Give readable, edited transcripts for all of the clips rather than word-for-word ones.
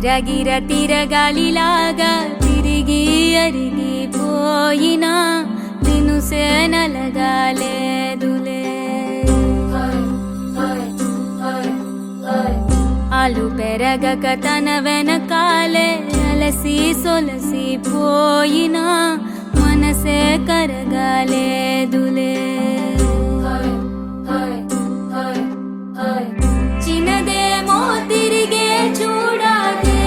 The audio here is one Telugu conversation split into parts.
గిరగిర తిరగాలిలాగా తిరిగి అరిగిపోయినా దినుసే నలగాలేదులే. ఆలు పెరగక తన వెనకాలే అలసి సొలసిపోయినా మనసే కరగాలేదులే. చిన్నదేమో తిరిగే చూడాదే,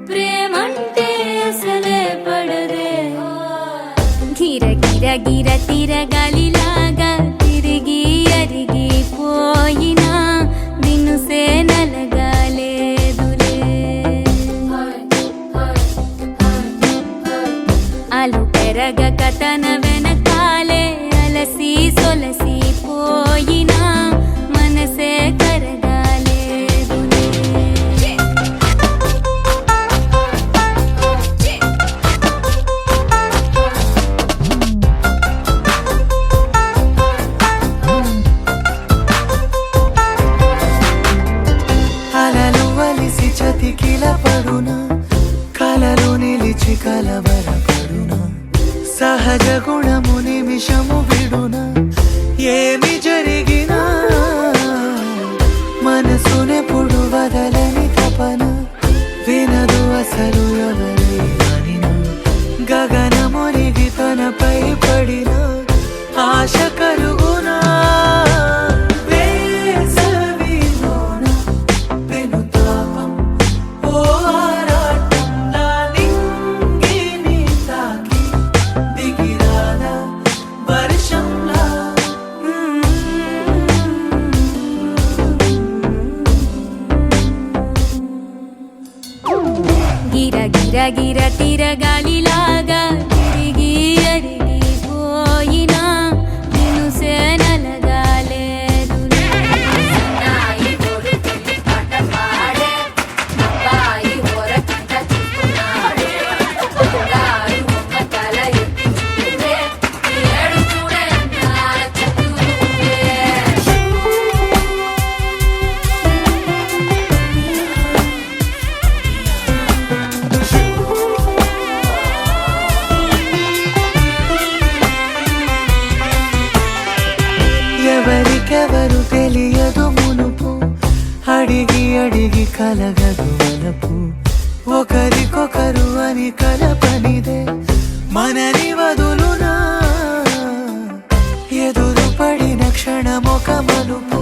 ప్రేమంటే అసలే పడదే. గిర గిర గిర తిరగాలిలాగా తిరిగి అరిగిపోయినా దినుసే నలగాలేదులే. ఆలు పెరగక తన వెనకాలే అలసి సొలసిపోయినా మనసే కరగాలేదులే. అలలు వలిసి చతికిల పడునా, కలలు నిలిచి కలవరపడునా, సహజ గుణము నిమిషము విడునా. ఏమి జరిగినా మనసునెప్పుడు వదలని తపన, వినదు అసలు ఎవరి అనినా. గగనమునిగి తనపై పడిన ఆశ కలుగునా. గిర గిర గిర తిరగాలిలాగా తిరిగి అరిగిపోయినా దినుసే నలగాలేదులే. ఎవరికెవరు తెలియదు మునుపు, అడిగి అడిగి కలగదు వలపు. ఒకరికొకరు అని కలపనిదే మనని వదులునా. ఎదురు పడిన క్షణమొక మలుపు,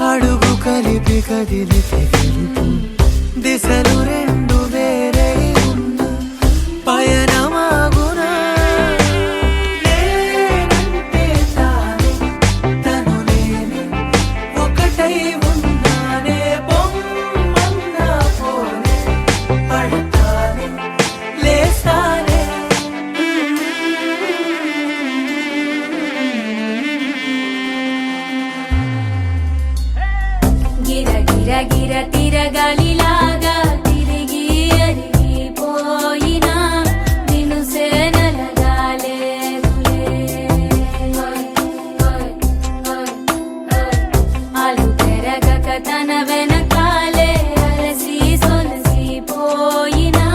అడుగు కలిపి కదిలితే గెలుపు. దిశలు రెండు వేరే ఉన్న పయనమాగునా. గిర గిర గిర తిరగాలిలాగా తిరిగి అరిగిపోయినా దినుసే నలగాలేదులే. ఆలు పెరగక తన వెనకాలే అలసి సొలసిపోయినా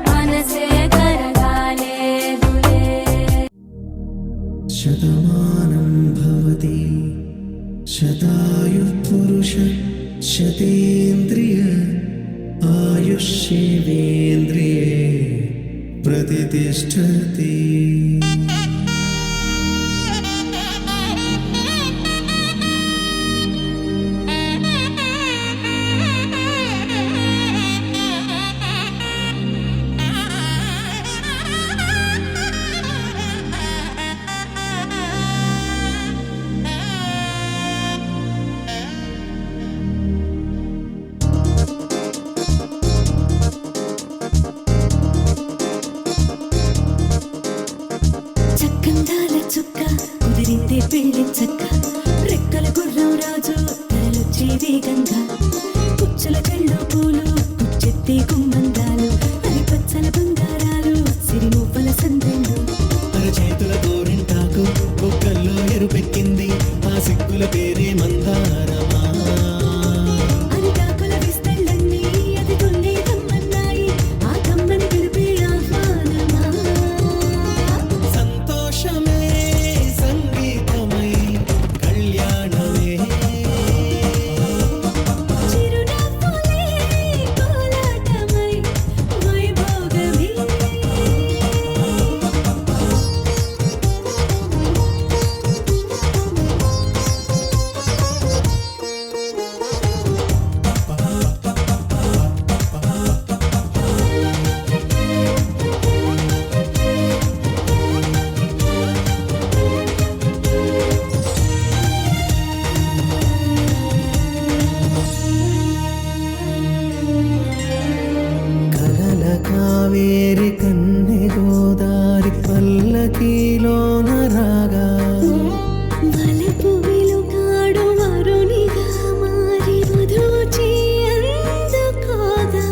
మనసే కరగాలేదులే. శతమానం భవతి శతాయుః పురుష శతేంద్రియ ఆయుష్యేవేంద్రియే ప్రతిష్టతి. కావేరి కన్నె గోదారి పల్లకీలోన రాగా వలపు వెలుగాడు వరునిగా మారి వధూచి అందుకోగా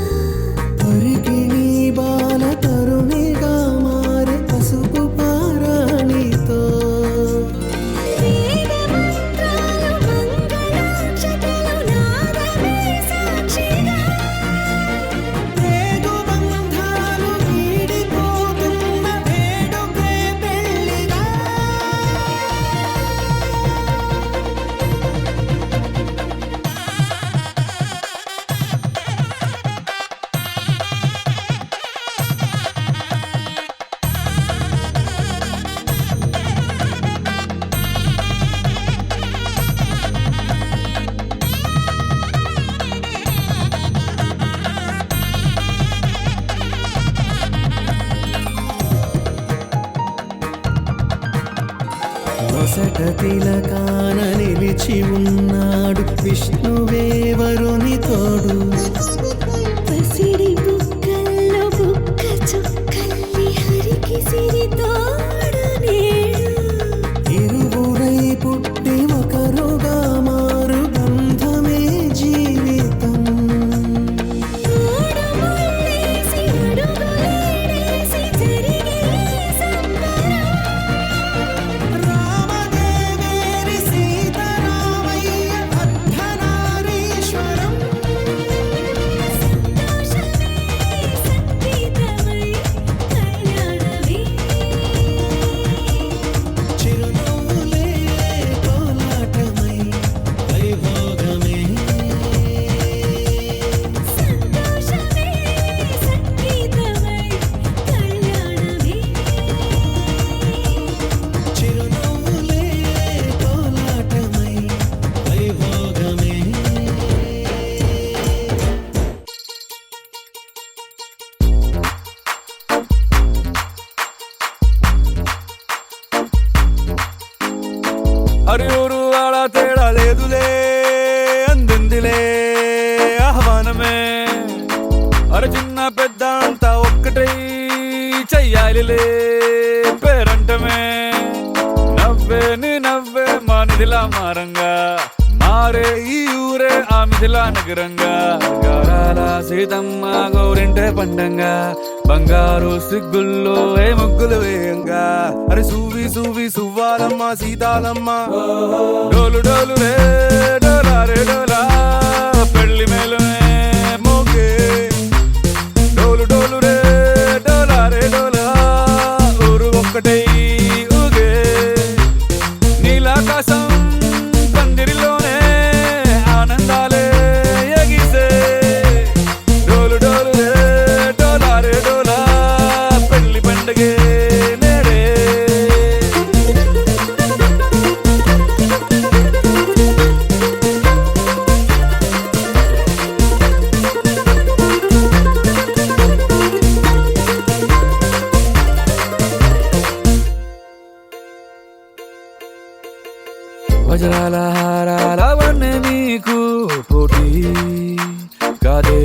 పరికి నీ బాల తరుణిగా మారే పసుపు పారాణితో వేద మంత్రాలు మంగళాక్షతలు నాదమే సాక్షిగా రేగు బంధాలు వీడిపోతున్న వేడుకే పెళ్ళిగా నొసట తిలకాన నిలిచి ఉన్నాడు విష్ణువే వరుని తోడు పసిడి బుక్కల్లో బుక్క చుక్కల్లి హరికి సిరి తోడు నేడు ఇరువురై పుట్టి ఒకరుగా మారు బంధమే జీవితం మూడు ముళ్ళేసి అడుగులేసి జరిగే సంబరం రామదేవేరి సీతారామయ్య అర్ధనారీశ్వరం సంతోషమే సంగీతమై కళ్యాణమే చిరునవ్వులే కోలాటమై వైభోగమే సంతోషమే సంగీతమై కళ్యాణమే చిరునవ్వులే కోలాటమై వైభోగమే అరే ఊరు వాడ తేడా లేదులే అందిందిలే ఆహ్వానమే అరే చిన్న పెద్ద అంతా ఒక్కటై చెయ్యాలిలే పేరంటమే నవ్వే నీ నవ్వే మా నిధిలా మారంగా మారే ఈ ఊరే ఆ మిథిలా నగరంగా గారాల సీతమ్మ గౌరింటే పండంగా బంగారు సిగ్గుల్లో ఏ ముగ్గులు వేయంగా అరే సూవి సూవి సువ్వాలమ్మ సీతాలమ్మ డోలు డోలు రే డోలా రే డోలా పెళ్లి మేలునే మోగే డోలు డోలు రే డోలా రే డోలా ఊరు ఒక్కటై ఊగే నీలాకాశం పందిరిలోనే ఆనందాలే ఎగిసే డోలు డోలు రే డోలా రే డోలా పెళ్లి పండగే నేడే వజ్రాల హారాల వన్నె నీకు పోటీ కాదే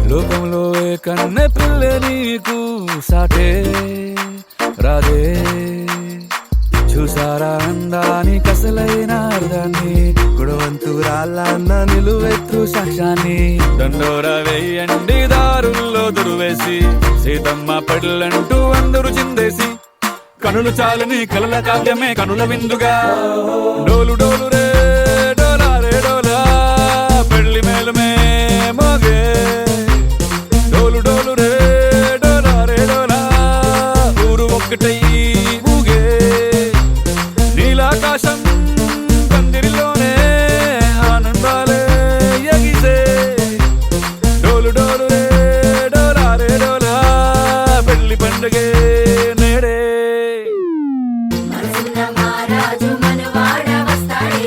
లోకంలో ఏ కన్నె పిల్ల నీకు సాటే రాదే చూసారా అందాని కసలైన అర్థాన్ని గుడవంతురాళ్ళన్న నిలువెత్తు సాక్ష్యాన్ని దండోర వేయండి దారుల్లో దురువేసి సీతమ్మ పెళ్ళంటూ అందరూ చిందేసి కనులు చాలని కలల కావ్యమే కనుల విందుగా డోలు డోలు రే డోలా రే డోలా పెళ్లి మేలుమే మోగే డోలు డోలు రే డోలా రే డోలా ఊరు ఒక్కటై ఊగే నీలాకాశం పందిరిలోనే ఆనందాలే ఎగిసే డోలు డోలు రే డోలా రే డోలా పెళ్లి పండగే నేడే మనసున్న మహారాజు మనవాడ వస్తాడే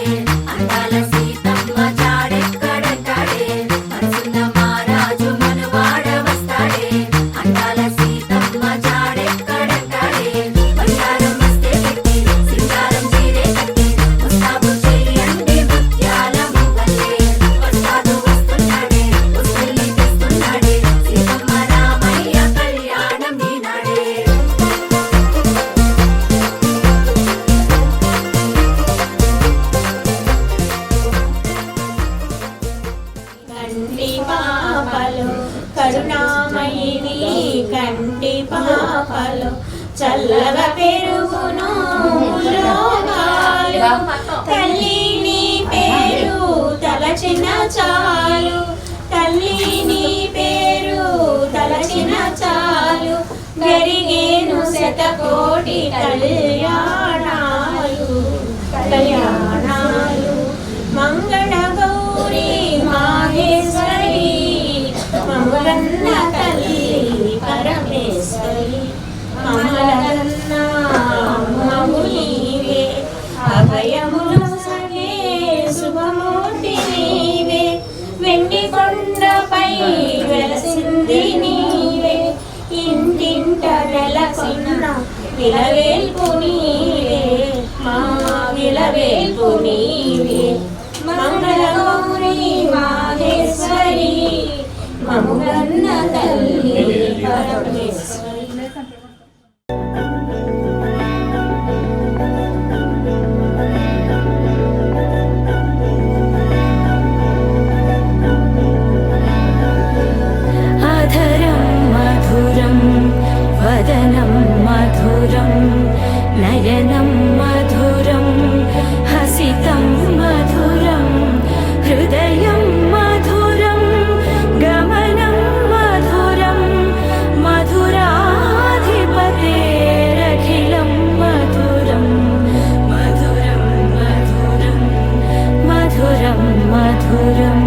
అందాల సీతమ్మ జాడెక్కడంటాడే మనసున్న మహారాజు మనవాడ వస్తాడే అందాల సీతమ్మ జాడెక్కడంటాడే బంగారం వస్తే పెట్టి సింగారం చీరే కట్టి ముస్తాబు చేయండి ముత్యాల మువ్వలే వస్తాడు వస్తున్నాడే ఉసుల్ని తెస్తున్నాడే సీతమ్మ రామ చంటి పాపలు చల్లగా పెరుగును లోకాలు. తల్లి నీ పేరు తలచిన చాలు, తల్లి నీ పేరు తలచిన చాలు, జరిగేను శతకోటి కళ్యాణాలు కళ్యాణాలు. మంగళ గౌరీ మాహేశ్వరి మమ్మలన్న తల్లి పరమేశ్వరి, మమ్మలన్న అమ్మము నీవే, అభయములు సగే శుభమూర్తి నీవే, వెండి కొండపై వెలసింది నీవే, ఇంటింట వెలసిన విలవేల్పు నీవే, మా విలవేల్పు నీవే. మంగళ గౌరీ మాహేశ్వరి మమ్మలన్న తల్లి పరమేశ్వరి. అధరం మధురం వదనం మధురం నయనం మధురం హసితం మధురం హృదయం మధురం గమనం మధురం మధురాధిపతేరఖిలం మధురం మధురం మధురం మధురం మధురం.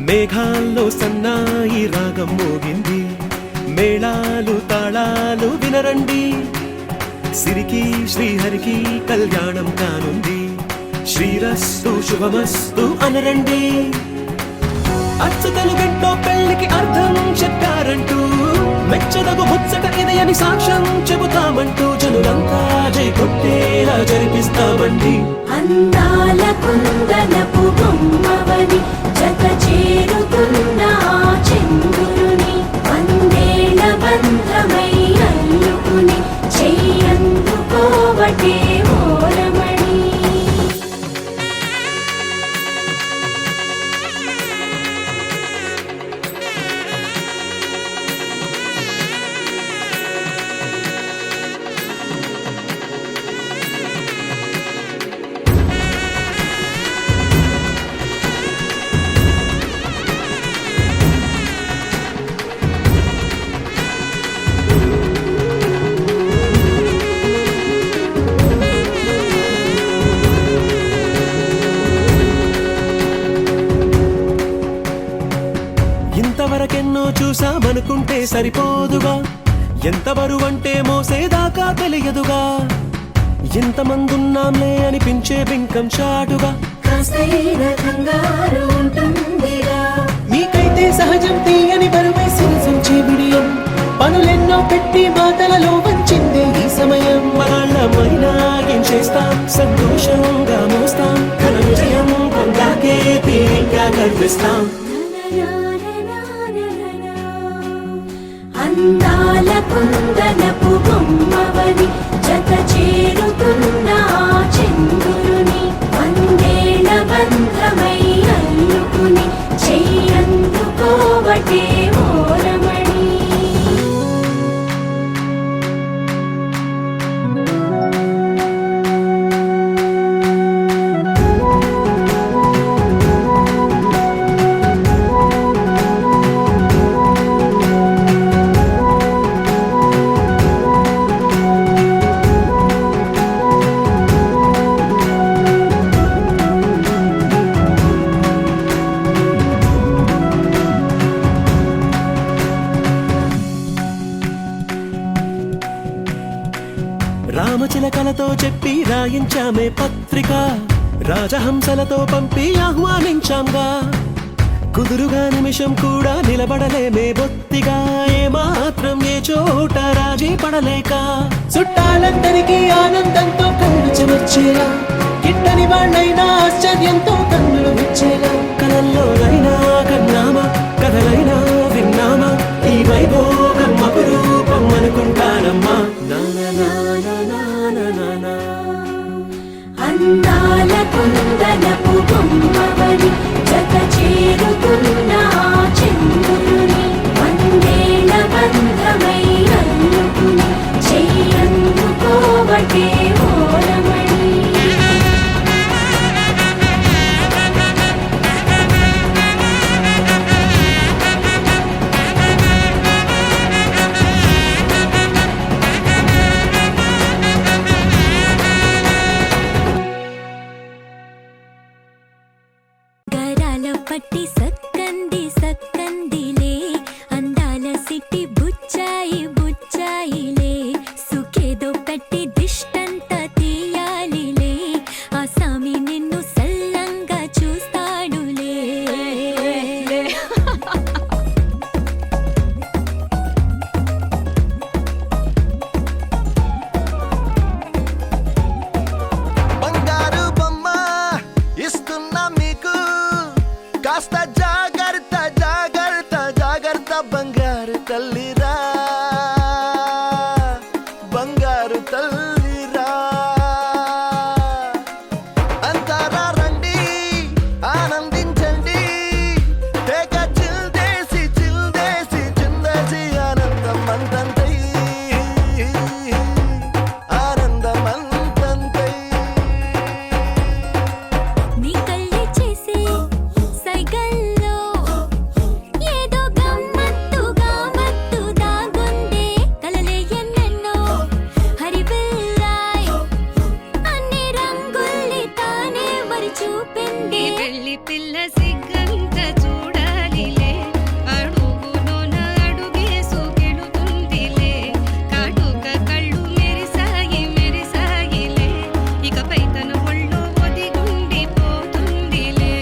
మేఘాల్లో సన్నాయి రాగం మోగింది, మేళాలు తాళాలు వినరండి, సిరికి శ్రీహరికి కళ్యాణం కానుంది, శ్రీరస్తు శుభమస్తు అనరండి. అచ్చతలు గంటో పెళ్లికి అర్థం చెప్పారంటూ, మెచ్చదగు ముచ్చట ఇది అని సాక్ష్యం చెబుతామంటూ, జనులంతా జై కొట్టేలా జరిపిస్తామండి. అందాల కుందనపు బొమ్మవని జత చేరుతున్న చంద్రుని, వందేళ్ల బంధమై అల్లుకుని చెయ్యందుకోవటే ఓరమణి. ఇంతవరకెన్నో చూసామనుకుంటే సరిపోదుగా, ఎంత బరువంటే మోసేదాకా తెలియదుగా, ఎంతమందున్నాంలే అనిపించే బింకం చాటుగా, కాస్తైన కంగారు ఉంటుందిగా, మీకైతే సహజం తీయని బరువై సిరిసంచే బిడియం. జరిపిస్తాం. అందాల కుందనపు బొమ్మవని జత చేరుతున్న ఆ చంద్రుని వందేళ్ల బంధమై అల్లుకుని చెయ్యందుకోవటే ఓరమణి. రామచిలకలతో చెప్పి రాయించామే పత్రిక, రాజహంసలతో పంపి ఆహ్వానించాంగా. కుదురుగా నిమిషం కూడా నిలబడలేమే బొత్తిగా, ఏమాత్రం ఏ చోట రాజీ పడలేక. చుట్టాలందరికీ ఆనందంతో కళ్ళు చెమర్చేలా, గిట్టని వాళ్ళైనా ఆశ్చర్యంతో కన్నులు విచ్చేలా. కలల్లోనైనా కన్నామా, కథలైనా విన్నామా, ఈ వైభోగం అపురూపం అనుకుంటానమ్మా. అందాల కుందనపు బొమ్మవని జత చేరుతున్న ఆ చంద్రుని వందేళ్ల బంధమై అల్లుకుని చెయ్యందుకోవటే ఓరమణి. గరాల పట్టి సక్కంది సక్కందిలే, అందాల సిట్టి బుచ్చాయి బుచ్చాయిలే, సుఖేదో పెట్టి దిష్టంతా తీయాలిలే, ఆ సామి నిన్ను సల్లంగా చూస్తాడులే. బంగారు బొమ్మ ఇస్తున్నా మీకు, కాస్త జాగ్రత్త జాగ్రత్త జాగ్రత్త. బంగారు తల్లిరా, బంగారు తల్లిరా. అంతారా రండి ఆనందించండి, తెగ చిల్దేసి చిల్దేసి చిందేసి ఆనందం అంతంతై, ఆనందం అంతంతై. నీ కళ్ళే చేసే సైగల్లో ఏదో గమ్మత్తుగా మత్తు దాగుందే, కలలే ఎన్నెన్నో హరిబిల్లాయ్, అన్ని రంగుల్ని తానే మరి చూపింది. పెళ్లి పిల్ల సిగ్గంత చూడాలిలే, అడుగులోన అడుగేసుకెళుతుందిలే, కాటుక కళ్ళు మెరిసాయి మెరిసాయిలే, ఇకపై తన ఒళ్ళో ఒదిగుండిపోతుందిలే.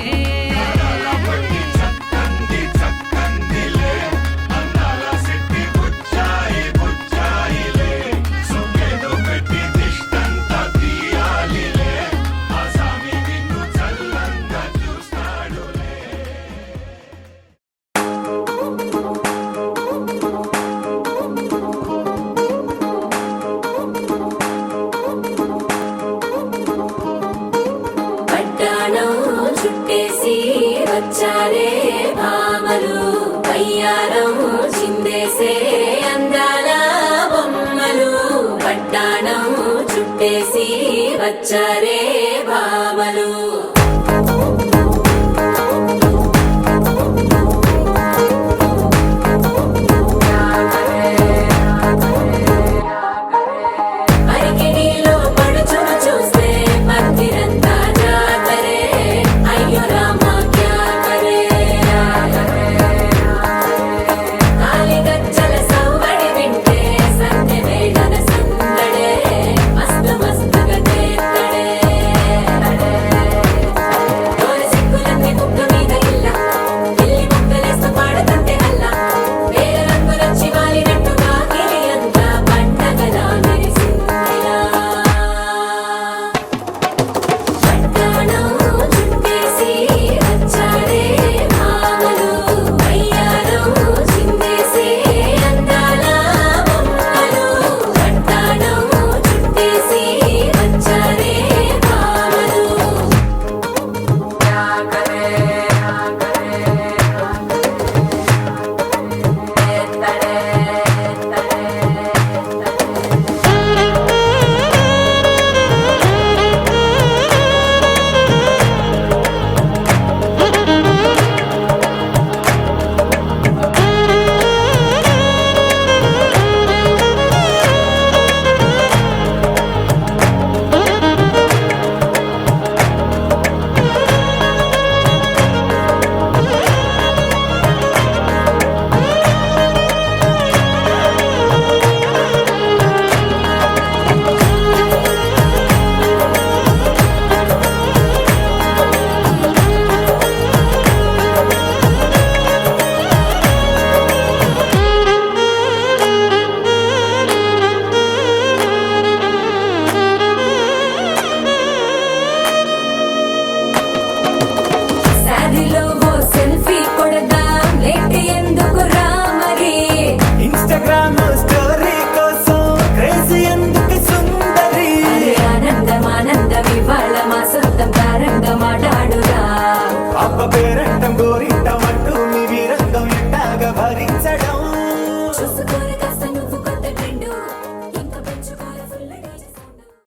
పట్టాణం చుట్టేసి వచ్చారే భామలు, వయ్యారం చిందేసే అందాల బొమ్మలు. పట్టాణం చుట్టేసి వచ్చారే భామలు.